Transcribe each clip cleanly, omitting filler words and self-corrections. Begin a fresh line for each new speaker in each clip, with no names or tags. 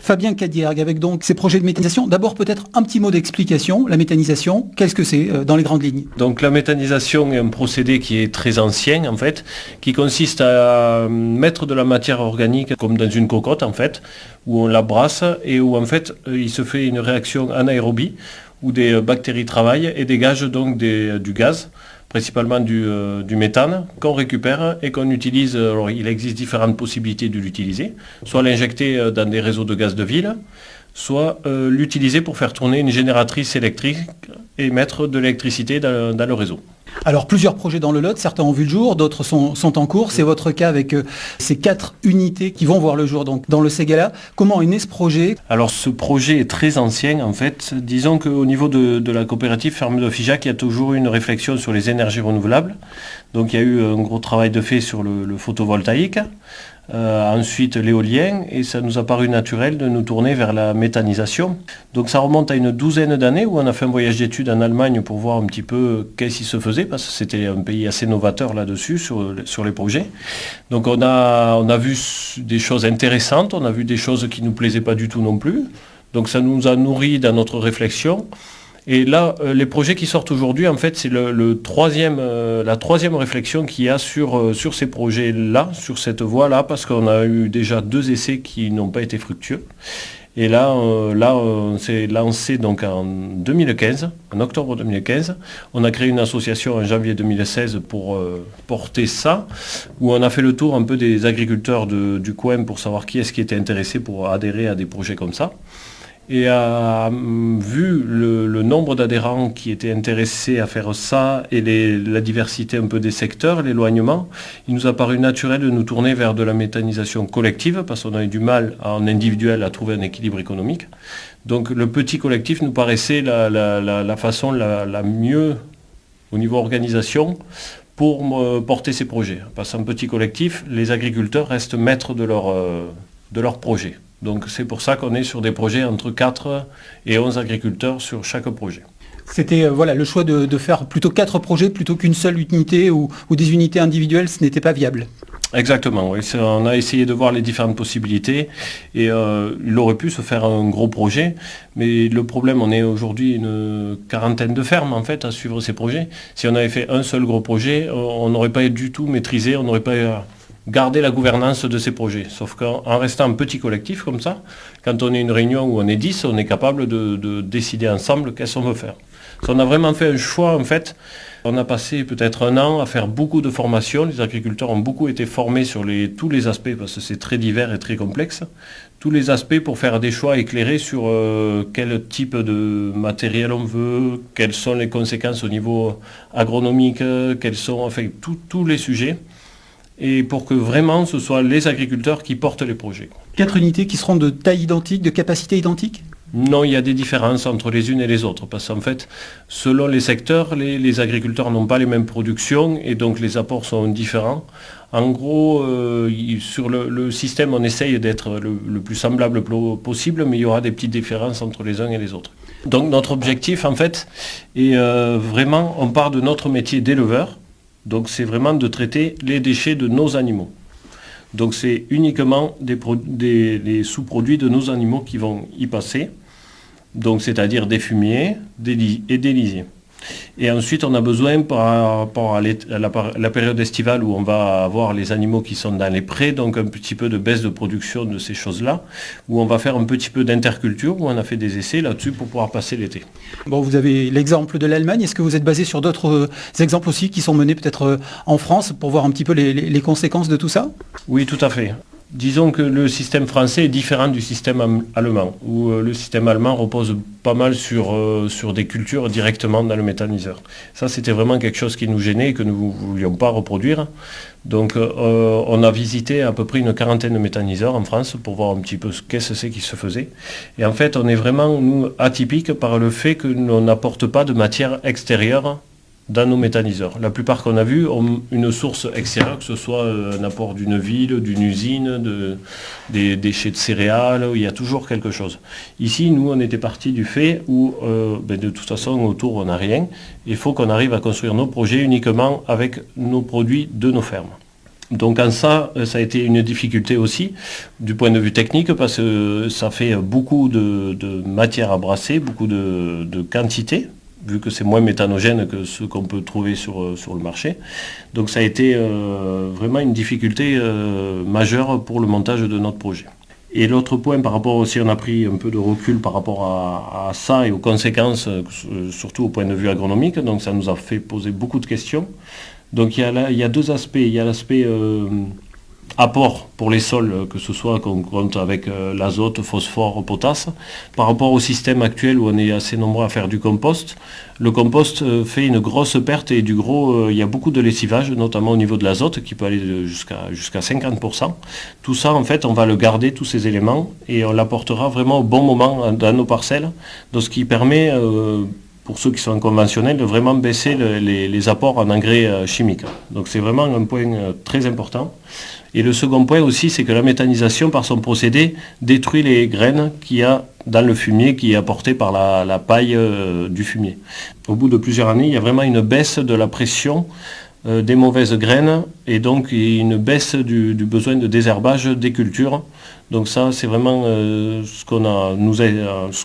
Fabien Cadiergue, avec donc ces projets de méthanisation. D'abord peut-être un petit mot d'explication. La méthanisation, qu'est-ce que c'est dans les grandes lignes?
Donc la méthanisation est un procédé qui est très ancien en fait, qui consiste à mettre de la matière organique comme dans une cocotte en fait, où on la brasse et où en fait il se fait une réaction anaérobie où des bactéries travaillent et dégagent donc du gaz, principalement du méthane, qu'on récupère et qu'on utilise. Alors il existe différentes possibilités de l'utiliser, soit l'injecter dans des réseaux de gaz de ville, soit l'utiliser pour faire tourner une génératrice électrique et mettre de l'électricité dans le réseau.
Alors plusieurs projets dans le Lot, certains ont vu le jour, d'autres sont en cours. C'est votre cas avec ces 4 unités qui vont voir le jour donc, dans le Ségala. Comment est né ce projet?
Alors ce projet est très ancien en fait. Disons qu'au niveau de la coopérative Ferme de Figeac, il y a toujours eu une réflexion sur les énergies renouvelables. Donc il y a eu un gros travail de fait sur le photovoltaïque. Ensuite l'éolien, et ça nous a paru naturel de nous tourner vers la méthanisation. Donc ça remonte à une 12aine d'années où on a fait un voyage d'études en Allemagne pour voir un petit peu qu'est-ce qui se faisait, parce que c'était un pays assez novateur là-dessus, sur les projets. Donc on a vu des choses intéressantes, on a vu des choses qui ne nous plaisaient pas du tout non plus. Donc ça nous a nourri dans notre réflexion. Et là, les projets qui sortent aujourd'hui, en fait, c'est la troisième réflexion qu'il y a sur ces projets-là, sur cette voie-là, parce qu'on a eu déjà 2 essais qui n'ont pas été fructueux. Et là, on s'est lancé donc en 2015, en octobre 2015. On a créé une association en janvier 2016 pour porter ça, où on a fait le tour un peu des agriculteurs du coin pour savoir qui est-ce qui était intéressé pour adhérer à des projets comme ça. Et vu le nombre d'adhérents qui étaient intéressés à faire ça et la diversité un peu des secteurs, l'éloignement, il nous a paru naturel de nous tourner vers de la méthanisation collective parce qu'on avait du mal en individuel à trouver un équilibre économique. Donc le petit collectif nous paraissait la façon la mieux au niveau organisation pour porter ces projets. Parce qu'en petit collectif, les agriculteurs restent maîtres de leur projet. Donc c'est pour ça qu'on est sur des projets entre 4 et 11 agriculteurs sur chaque projet.
C'était le choix de faire plutôt 4 projets plutôt qu'une seule unité ou des unités individuelles, ce n'était pas viable.
Exactement, oui. On a essayé de voir les différentes possibilités et il aurait pu se faire un gros projet, mais le problème, on est aujourd'hui une quarantaine de fermes en fait à suivre ces projets. Si on avait fait un seul gros projet, on n'aurait pas du tout maîtrisé, on n'aurait pas garder la gouvernance de ces projets. Sauf qu'en restant un petit collectif comme ça, quand on est une réunion où on est 10, on est capable de décider ensemble qu'est-ce qu'on veut faire. On a vraiment fait un choix en fait. On a passé peut-être 1 an à faire beaucoup de formations. Les agriculteurs ont beaucoup été formés sur tous les aspects parce que c'est très divers et très complexe. Tous les aspects pour faire des choix éclairés sur quel type de matériel on veut, quelles sont les conséquences au niveau agronomique, quels sont enfin tous les sujets. Et pour que vraiment ce soit les agriculteurs qui portent les projets.
4 unités qui seront de taille identique, de capacité identique?
Non, il y a des différences entre les unes et les autres, parce qu'en fait, selon les secteurs, les agriculteurs n'ont pas les mêmes productions et donc les apports sont différents. En gros, sur le système, on essaye d'être le plus semblable possible, mais il y aura des petites différences entre les uns et les autres. Donc notre objectif, en fait, est vraiment, on part de notre métier d'éleveur. Donc c'est vraiment de traiter les déchets de nos animaux. Donc c'est uniquement les sous-produits de nos animaux qui vont y passer. Donc c'est-à-dire des fumiers et des lisiers. Et ensuite on a besoin par rapport à la période estivale où on va avoir les animaux qui sont dans les prés, donc un petit peu de baisse de production de ces choses-là, où on va faire un petit peu d'interculture, où on a fait des essais là-dessus pour pouvoir passer l'été.
Bon, vous avez l'exemple de l'Allemagne, est-ce que vous êtes basé sur d'autres exemples aussi qui sont menés peut-être en France pour voir un petit peu les conséquences de tout ça?
Oui, tout à fait. Disons que le système français est différent du système allemand, où le système allemand repose pas mal sur des cultures directement dans le méthaniseur. Ça, c'était vraiment quelque chose qui nous gênait et que nous ne voulions pas reproduire. Donc, on a visité à peu près une quarantaine de méthaniseurs en France pour voir un petit peu qu'est-ce que c'est qui se faisait. Et en fait, on est vraiment, nous, atypiques par le fait que l'on n'apporte pas de matière extérieure dans nos méthaniseurs. La plupart qu'on a vus ont une source extérieure, que ce soit un apport d'une ville, d'une usine, des déchets de céréales, il y a toujours quelque chose. Ici, nous, on était partis du fait où, de toute façon, autour, on n'a rien. Il faut qu'on arrive à construire nos projets uniquement avec nos produits de nos fermes. Donc en ça a été une difficulté aussi du point de vue technique parce que ça fait beaucoup de matière à brasser, beaucoup de quantité, vu que c'est moins méthanogène que ce qu'on peut trouver sur le marché. Donc ça a été vraiment une difficulté majeure pour le montage de notre projet. Et l'autre point par rapport aussi, on a pris un peu de recul par rapport à ça et aux conséquences, surtout au point de vue agronomique, donc ça nous a fait poser beaucoup de questions. Donc il y a deux aspects. Il y a l'aspect apport pour les sols, que ce soit qu'on compte avec l'azote, phosphore, potasse. Par rapport au système actuel où on est assez nombreux à faire du compost, le compost fait une grosse perte et il y a beaucoup de lessivage, notamment au niveau de l'azote, qui peut aller jusqu'à 50%. Tout ça, en fait, on va le garder, tous ces éléments, et on l'apportera vraiment au bon moment dans nos parcelles, donc ce qui permet pour ceux qui sont conventionnels, de vraiment baisser les apports en engrais chimiques. Donc c'est vraiment un point très important. Et le second point aussi, c'est que la méthanisation, par son procédé, détruit les graines qu'il y a dans le fumier qui est apporté par la paille du fumier. Au bout de plusieurs années, il y a vraiment une baisse de la pression des mauvaises graines et donc une baisse du besoin de désherbage des cultures. Donc ça, c'est vraiment ce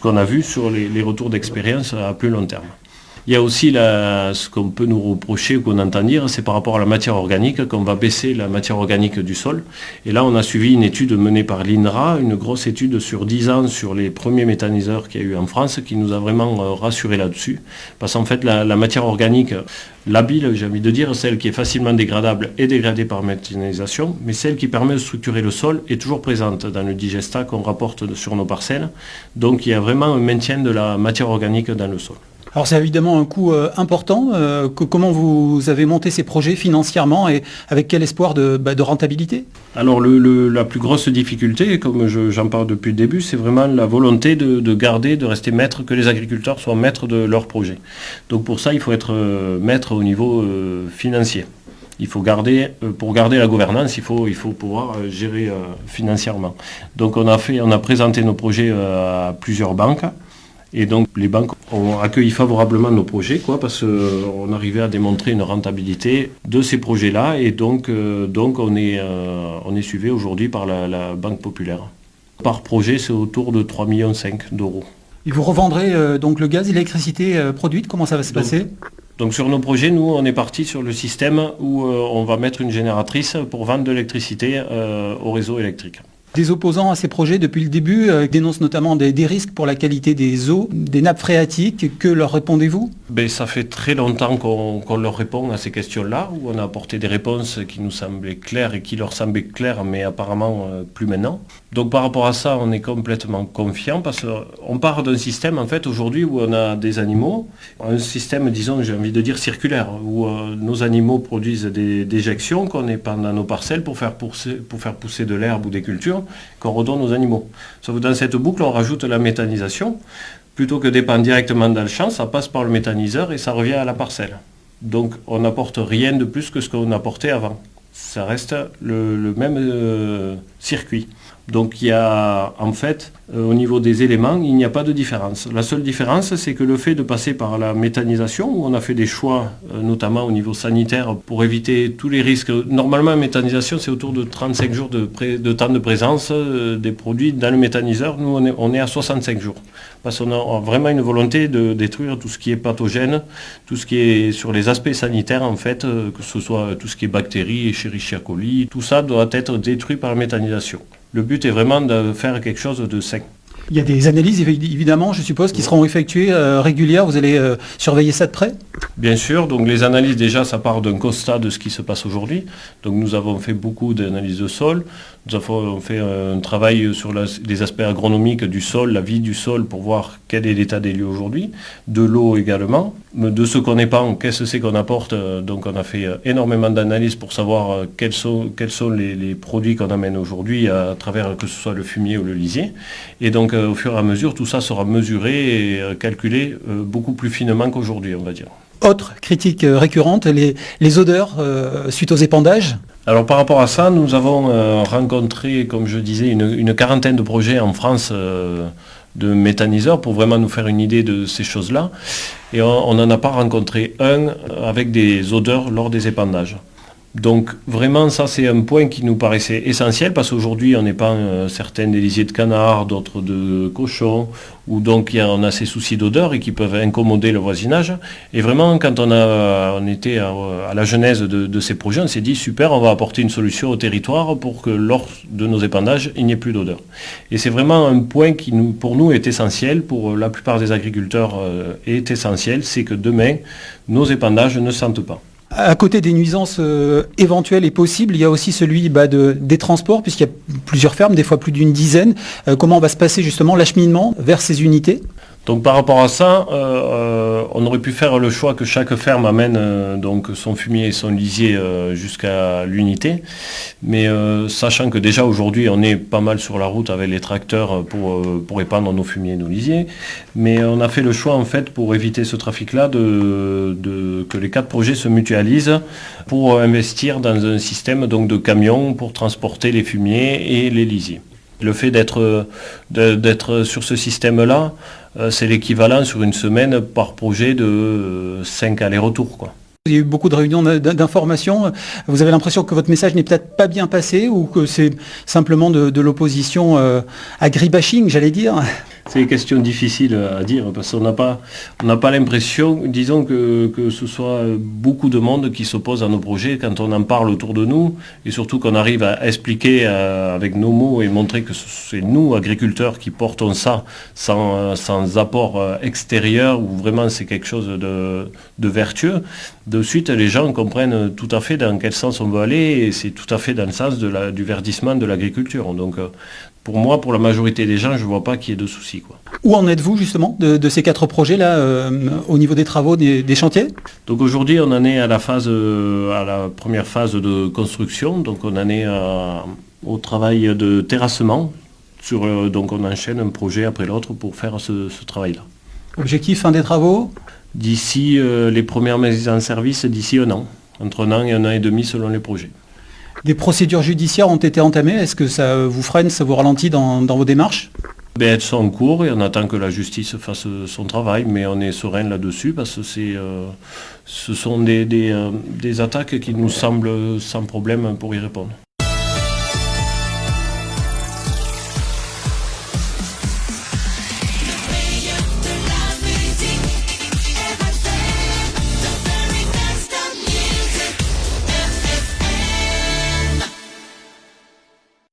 qu'on a vu sur les retours d'expérience à plus long terme. Il y a aussi ce qu'on peut nous reprocher ou qu'on entend dire, c'est par rapport à la matière organique, qu'on va baisser la matière organique du sol. Et là, on a suivi une étude menée par l'INRA, une grosse étude sur 10 ans sur les premiers méthaniseurs qu'il y a eu en France, qui nous a vraiment rassuré là-dessus. Parce qu'en fait, la matière organique, labile, j'ai envie de dire, celle qui est facilement dégradable et dégradée par méthanisation, mais celle qui permet de structurer le sol est toujours présente dans le digestat qu'on rapporte sur nos parcelles. Donc il y a vraiment un maintien de la matière organique dans le sol.
Alors c'est évidemment un coût important. Comment vous avez monté ces projets financièrement et avec quel espoir de rentabilité?
Alors la plus grosse difficulté, comme j'en parle depuis le début, c'est vraiment la volonté de rester maître, que les agriculteurs soient maîtres de leur projet. Donc pour ça, il faut être maître au niveau financier. Il faut pour garder la gouvernance, il faut pouvoir gérer financièrement. Donc on a présenté nos projets à plusieurs banques. Et donc les banques ont accueilli favorablement nos projets, parce qu'on arrivait à démontrer une rentabilité de ces projets-là. Et donc on est suivi aujourd'hui par la Banque Populaire. Par projet, c'est autour de 3,5 millions d'euros.
Et vous revendrez donc le gaz et l'électricité produite, comment ça va se passer?
Donc sur nos projets, nous, on est parti sur le système où on va mettre une génératrice pour vendre de l'électricité au réseau électrique.
Des opposants à ces projets depuis le début dénoncent notamment des risques pour la qualité des eaux, des nappes phréatiques. Que leur répondez-vous?
Ça fait très longtemps qu'on leur répond à ces questions-là, où on a apporté des réponses qui nous semblaient claires et qui leur semblaient claires, mais apparemment plus maintenant. Donc par rapport à ça, on est complètement confiant parce qu'on part d'un système en fait aujourd'hui où on a des animaux, un système disons j'ai envie de dire circulaire, où nos animaux produisent des déjections qu'on épand dans nos parcelles pour faire pousser de l'herbe ou des cultures qu'on redonne aux animaux. Sauf que dans cette boucle on rajoute la méthanisation, plutôt que d'épandre directement dans le champ, ça passe par le méthaniseur et ça revient à la parcelle. Donc on n'apporte rien de plus que ce qu'on apportait avant. Ça reste le même circuit. Donc il y a en fait, au niveau des éléments, il n'y a pas de différence. La seule différence, c'est que le fait de passer par la méthanisation, où on a fait des choix, notamment au niveau sanitaire, pour éviter tous les risques. Normalement, la méthanisation, c'est autour de 35 jours de temps de présence des produits dans le méthaniseur. Nous, on est à 65 jours. Parce qu'on a vraiment une volonté de détruire tout ce qui est pathogène, tout ce qui est sur les aspects sanitaires, en fait, que ce soit tout ce qui est bactéries, Escherichia coli, tout ça doit être détruit par la méthanisation. Le but est vraiment de faire quelque chose de sain.
Il y a des analyses, évidemment, je suppose, qui seront effectuées régulières. Vous allez surveiller ça de près?
Bien sûr. Donc les analyses, déjà, ça part d'un constat de ce qui se passe aujourd'hui. Donc nous avons fait beaucoup d'analyses de sol. Nous avons fait un travail sur les aspects agronomiques du sol, la vie du sol, pour voir quel est l'état des lieux aujourd'hui. De l'eau également. De ce qu'on épand, qu'est-ce que c'est qu'on apporte. Donc on a fait énormément d'analyses pour savoir quels sont les produits qu'on amène aujourd'hui à travers que ce soit le fumier ou le lisier. Et donc au fur et à mesure, tout ça sera mesuré et calculé beaucoup plus finement qu'aujourd'hui, on va dire.
Autre critique récurrente, les odeurs suite aux épandages.
Alors par rapport à ça, nous avons rencontré, comme je disais, une quarantaine de projets en France de méthaniseurs pour vraiment nous faire une idée de ces choses-là. Et on n'en a pas rencontré un avec des odeurs lors des épandages. Donc vraiment ça c'est un point qui nous paraissait essentiel parce qu'aujourd'hui on épand certains des lisiers de canards, d'autres de cochons, où donc on a ces soucis d'odeur et qui peuvent incommoder le voisinage. Et vraiment quand on était à la genèse de ces projets, on s'est dit super, on va apporter une solution au territoire pour que lors de nos épandages il n'y ait plus d'odeur. Et c'est vraiment un point qui pour nous est essentiel, pour la plupart des agriculteurs est essentiel, c'est que demain nos épandages ne sentent pas.
À côté des nuisances éventuelles et possibles, il y a aussi celui des transports, puisqu'il y a plusieurs fermes, des fois plus d'une dizaine. Comment va se passer justement l'acheminement vers ces unités ?
Donc par rapport à ça, on aurait pu faire le choix que chaque ferme amène donc son fumier et son lisier jusqu'à l'unité. Mais sachant que déjà aujourd'hui on est pas mal sur la route avec les tracteurs pour épandre nos fumiers et nos lisiers. Mais on a fait le choix en fait pour éviter ce trafic-là que les 4 projets se mutualisent pour investir dans un système donc, de camions pour transporter les fumiers et les lisiers. Le fait d'être sur ce système-là, c'est l'équivalent sur une semaine par projet de 5 allers-retours, quoi.
Il y a eu beaucoup de réunions d'information. Vous avez l'impression que votre message n'est peut-être pas bien passé ou que c'est simplement de l'opposition agribashing, j'allais dire ?
C'est une question difficile à dire parce qu'on n'a pas l'impression, disons que ce soit beaucoup de monde qui s'oppose à nos projets quand on en parle autour de nous et surtout qu'on arrive à expliquer avec nos mots et montrer que c'est nous, agriculteurs, qui portons ça sans apport extérieur ou vraiment c'est quelque chose de vertueux. De suite, les gens comprennent tout à fait dans quel sens on veut aller et c'est tout à fait dans le sens du verdissement de l'agriculture. Donc, pour moi, pour la majorité des gens, je ne vois pas qu'il y ait de soucis, quoi.
Où en êtes-vous justement de ces 4 projets-là au niveau des travaux, des chantiers ?
Donc aujourd'hui, on en est à la première phase de construction. Donc on en est au travail de terrassement. Donc on enchaîne un projet après l'autre pour faire ce travail-là.
Objectif, fin des travaux ?
D'ici les premières mises en service, d'ici un an. Entre 1 an et 1 an et demi selon les projets.
Des procédures judiciaires ont été entamées. Est-ce que ça vous freine, ça vous ralentit dans vos démarches ?
Elles sont en cours et on attend que la justice fasse son travail, mais on est serein là-dessus parce que ce sont des attaques qui nous semblent sans problème pour y répondre.